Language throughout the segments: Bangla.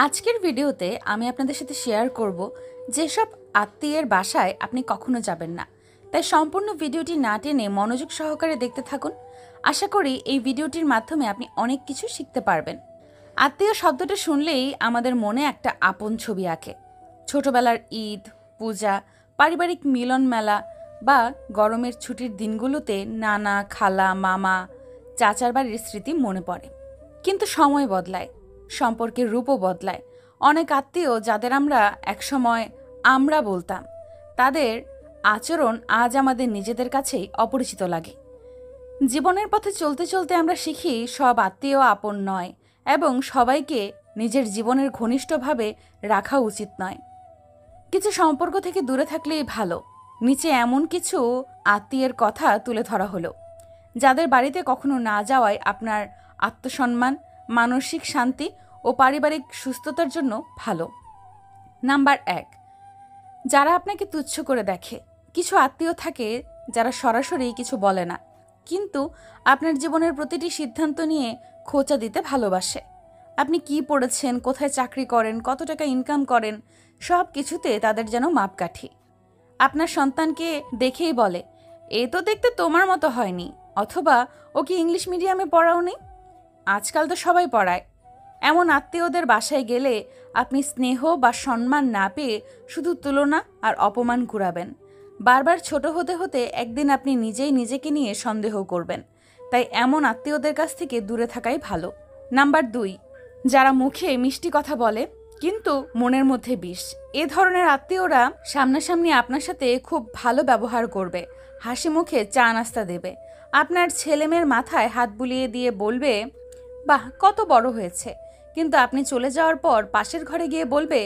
আজকের ভিডিওতে আমি আপনাদের সাথে শেয়ার করব যেসব আত্মীয়ের বাসায় আপনি কখনো যাবেন না। তাই সম্পূর্ণ ভিডিওটি না টেনে মনোযোগ সহকারে দেখতে থাকুন। আশা করি এই ভিডিওটির মাধ্যমে আপনি অনেক কিছু শিখতে পারবেন। আত্মীয় শব্দটা শুনলেই আমাদের মনে একটা আপন ছবি আঁকে। ছোটবেলার ঈদ, পূজা, পারিবারিক মিলন মেলা বা গরমের ছুটির দিনগুলোতে নানা, খালা, মামা, চাচার বাড়ির স্মৃতি মনে পড়ে। কিন্তু সময় বদলায়, সম্পর্কের রূপও বদলায়। অনেক আত্মীয় যাদের আমরা একসময় আমরা বলতাম, তাদের আচরণ আজ আমাদের নিজেদের কাছেই অপরিচিত লাগে। জীবনের পথে চলতে চলতে আমরা শিখি সব আত্মীয় আপন নয় এবং সবাইকে নিজের জীবনের ঘনিষ্ঠভাবে রাখা উচিত নয়। কিছু সম্পর্ক থেকে দূরে থাকলেই ভালো। নিচে এমন কিছু আত্মীয়ের কথা তুলে ধরা হলো যাদের বাড়িতে কখনো না যাওয়ায় আপনার আত্মসম্মান, মানসিক শান্তি ও পারিবারিক সুস্থতার জন্য ভালো। নাম্বার 1, যারা আপনাকে তুচ্ছ করে দেখে। কিছু আত্মীয় থাকে যারা সরাসরি কিছু বলে না, কিন্তু আপনার জীবনের প্রতিটি সিদ্ধান্ত নিয়ে খোঁচা দিতে ভালোবাসে। আপনি কি পড়েছেন, কোথায় চাকরি করেন, কত টাকা ইনকাম করেন, সব কিছুতে তাদের যেন মাপকাঠি। আপনার সন্তানকে দেখেই বলে, এ তো দেখতে তোমার মতো হয়নি, অথবা ও কি ইংলিশ মিডিয়ামে পড়াওনি। আজকাল তো সবাই পড়ায়। এমন আত্মীয়দের বাসায় গেলে আপনি স্নেহ বা সম্মান না পেয়ে শুধু তুলনা আর অপমান কুড়াবেন। বারবার ছোট হতে হতে একদিন আপনি নিজেই নিজেকে নিয়ে সন্দেহ করবেন। তাই এমন আত্মীয়দের কাছ থেকে দূরে থাকাই ভালো। নাম্বার 2, যারা মুখে মিষ্টি কথা বলে কিন্তু মনের মধ্যে বিষ। এ ধরনের আত্মীয়রা সামনাসামনি আপনার সাথে খুব ভালো ব্যবহার করবে, হাসি মুখে চা নাস্তা দেবে, আপনার ছেলেমেয়ের মাথায় হাত বুলিয়ে দিয়ে বলবে, বাহ কত বড় হয়েছে। কিন্তু আপনি চলে যাওয়ার পর পাশের ঘরে গিয়ে বলবে,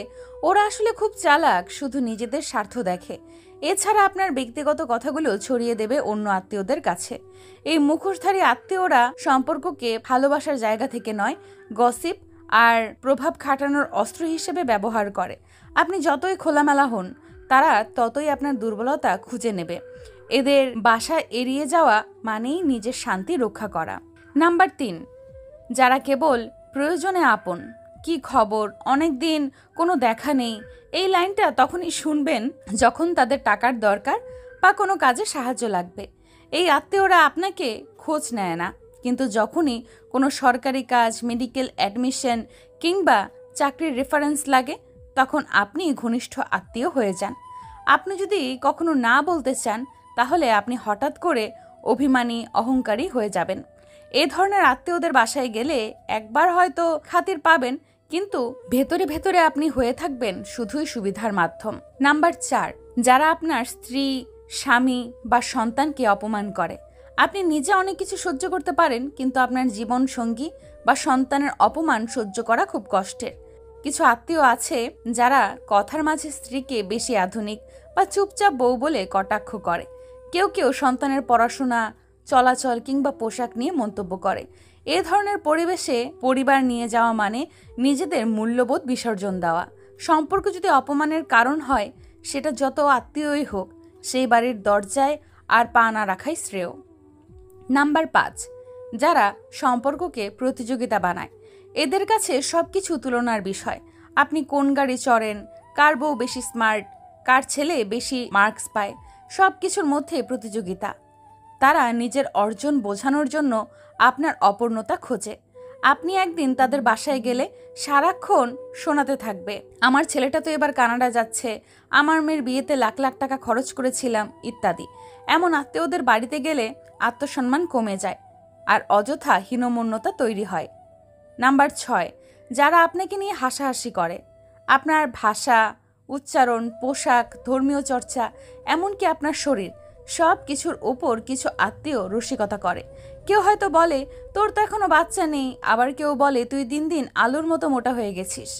ওরা আসলে খুব চালাক, শুধু নিজেদের স্বার্থ দেখে। এছাড়া আপনার ব্যক্তিগত কথাগুলো ছড়িয়ে দেবে অন্য আত্মীয়দের কাছে। এই মুখোশধারী আত্মীয়রা সম্পর্ককে ভালোবাসার জায়গা থেকে নয়, গসিপ আর প্রভাব খাটানোর অস্ত্র হিসেবে ব্যবহার করে। আপনি যতই খোলামেলা হন, তারা ততই আপনার দুর্বলতা খুঁজে নেবে। এদের বাসা এড়িয়ে যাওয়া মানেই নিজের শান্তি রক্ষা করা। নাম্বার 3, যারা কেবল প্রয়োজনে আপন। কি খবর, অনেক দিন কোনো দেখা নেই। এই লাইনটা তখনই শুনবেন যখন তাদের টাকার দরকার বা কোনো কাজে সাহায্য লাগবে। এই আত্মীয়রা আপনাকে খোঁজ নেয় না, কিন্তু যখনই কোনো সরকারি কাজ, মেডিকেল অ্যাডমিশন কিংবা চাকরির রেফারেন্স লাগে, তখন আপনি ঘনিষ্ঠ আত্মীয় হয়ে যান। আপনি যদি কখনো না বলতে চান, তাহলে আপনি হঠাৎ করে অভিমানী, অহংকারী হয়ে যাবেন। এ ধরনের আত্মীয়দের বাসায় গেলে একবার হয়তো খাতির পাবেন, কিন্তু ভেতরে ভেতরে আপনি হয়ে থাকবেন শুধুই সুবিধার মাধ্যম। নাম্বার 4, যারা আপনার স্ত্রী, স্বামী বা সন্তানকে অপমান করে। আপনি নিজে অনেক কিছু সহ্য করতে পারেন, কিন্তু আপনার জীবন সঙ্গী বা সন্তানের অপমান সহ্য করা খুব কষ্টের। কিছু আত্মীয় আছে যারা কথার মাঝে স্ত্রীকে বেশি আধুনিক বা চুপচাপ বউ বলে কটাক্ষ করে। কেউ কেউ সন্তানের পড়াশোনা, চলাচল কিংবা পোশাক নিয়ে মন্তব্য করে। এ ধরনের পরিবেশে পরিবার নিয়ে যাওয়া মানে নিজেদের মূল্যবোধ বিসর্জন দেওয়া। সম্পর্ক যদি অপমানের কারণ হয়, সেটা যত আত্মীয়ই হোক, সেই বাড়ির দরজায় আর পা না রাখাই শ্রেয়। নাম্বার 5, যারা সম্পর্ককে প্রতিযোগিতা বানায়। এদের কাছে সবকিছু তুলনার বিষয়। আপনি কোন গাড়ি চড়েন, কার বউ বেশি স্মার্ট, কার ছেলে বেশি মার্কস পায়, সব কিছুর মধ্যে প্রতিযোগিতা। তারা নিজের অর্জন বোঝানোর জন্য আপনার অপূর্ণতা খোঁজে। আপনি একদিন তাদের বাসায় গেলে সারাক্ষণ শোনাতে থাকবে, আমার ছেলেটা তো এবার কানাডা যাচ্ছে, আমার মেয়ের বিয়েতে লাখ লাখ টাকা খরচ করেছিলাম, ইত্যাদি। এমন আত্মীয়দের বাড়িতে গেলে আত্মসম্মান কমে যায় আর অযথা হীনমন্যতা তৈরি হয়। নাম্বার 6, যারা আপনাকে নিয়ে হাসাহাসি করে। আপনার ভাষা, উচ্চারণ, পোশাক, ধর্মীয় চর্চা, এমনকি আপনার শরীর, সব কিছুর ওপর কিছু আত্মীয় রসিকতা করে। কেউ হয়তো বলে, তোর তো এখনো বাচ্চা নেই, আবার কেউ বলে, তুই দিন দিন আলুর মতো মোটা হয়ে গেছিস।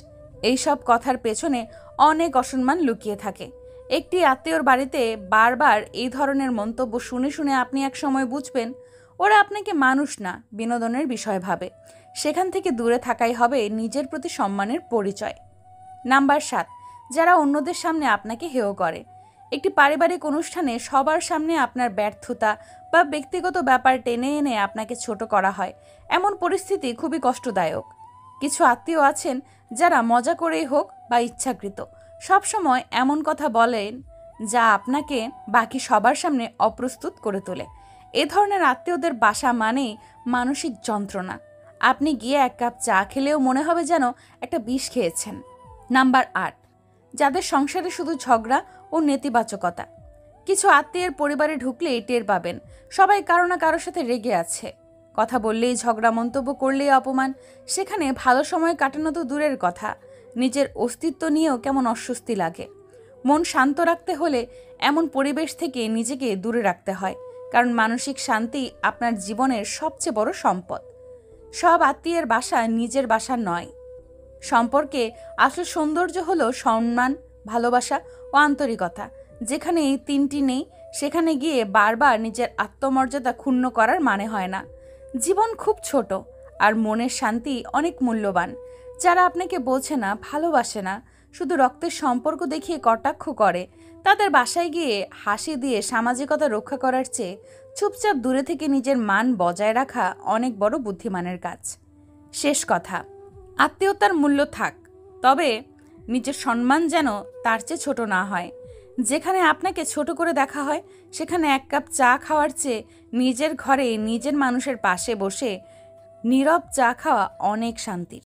এইসব কথার পেছনে অনেক অসম্মান লুকিয়ে থাকে। একটি আত্মীয়র বাড়িতে বারবার এই ধরনের মন্তব্য শুনে শুনে আপনি এক সময় বুঝবেন, ওরা আপনাকে মানুষ না, বিনোদনের বিষয় ভাবে। সেখান থেকে দূরে থাকাই হবে নিজের প্রতি সম্মানের পরিচয়। নাম্বার 7, যারা অন্যদের সামনে আপনাকে হেয় করে। একটি পারিবারিক অনুষ্ঠানে সবার সামনে আপনার ব্যর্থতা বা ব্যক্তিগত ব্যাপার টেনে এনে আপনাকে ছোট করা হয়। এমন পরিস্থিতি খুবই কষ্টদায়ক। কিছু আত্মীয় আছেন যারা মজা করেই হোক বা ইচ্ছাকৃত সবসময় এমন কথা বলেন যা আপনাকে বাকি সবার সামনে অপ্রস্তুত করে তোলে। এ ধরনের আত্মীয়দের বাসা মানেই মানসিক যন্ত্রণা। আপনি গিয়ে এক কাপ চা খেলেও মনে হবে যেন একটা বিষ খেয়েছেন। নাম্বার 8, যাদের সংসারে শুধু ঝগড়া ও নেতিবাচকতা। কিছু আত্মীয়ের পরিবারে ঢুকলেই টের পাবেন সবাই কারো না কারোর সাথে রেগে আছে। কথা বললেই ঝগড়া, মন্তব্য করলেই অপমান। সেখানে ভালো সময় কাটানো তো দূরের কথা, নিজের অস্তিত্ব নিয়েও কেমন অস্বস্তি লাগে। মন শান্ত রাখতে হলে এমন পরিবেশ থেকে নিজেকে দূরে রাখতে হয়, কারণ মানসিক শান্তি আপনার জীবনের সবচেয়ে বড় সম্পদ। সব আত্মীয়ের বাসা নিজের বাসা নয়। সম্পর্কে আসল সৌন্দর্য হলো সম্মান, ভালোবাসা ও আন্তরিকতা। যেখানে এই তিনটি নেই সেখানে গিয়ে বারবার নিজের আত্মমর্যাদা ক্ষুণ্ণ করার মানে হয় না। জীবন খুব ছোট আর মনের শান্তি অনেক মূল্যবান। যারা আপনাকে বোঝে না, ভালোবাসে না, শুধু রক্তের সম্পর্ক দেখিয়ে কটাক্ষ করে, তাদের বাসায় গিয়ে হাসি দিয়ে সামাজিকতা রক্ষা করার চেয়ে চুপচাপ দূরে থেকে নিজের মান বজায় রাখা অনেক বড় বুদ্ধিমানের কাজ। শেষ কথা, আত্মীয়তার মূল্য থাক, তবে নিজের সম্মান যেন তার চেয়ে ছোট না হয়। যেখানে আপনাকে ছোট করে দেখা হয় সেখানে এক কাপ চা খাওয়ার চেয়ে নিজের ঘরে নিজের মানুষের পাশে বসে নীরব চা খাওয়া অনেক শান্তির।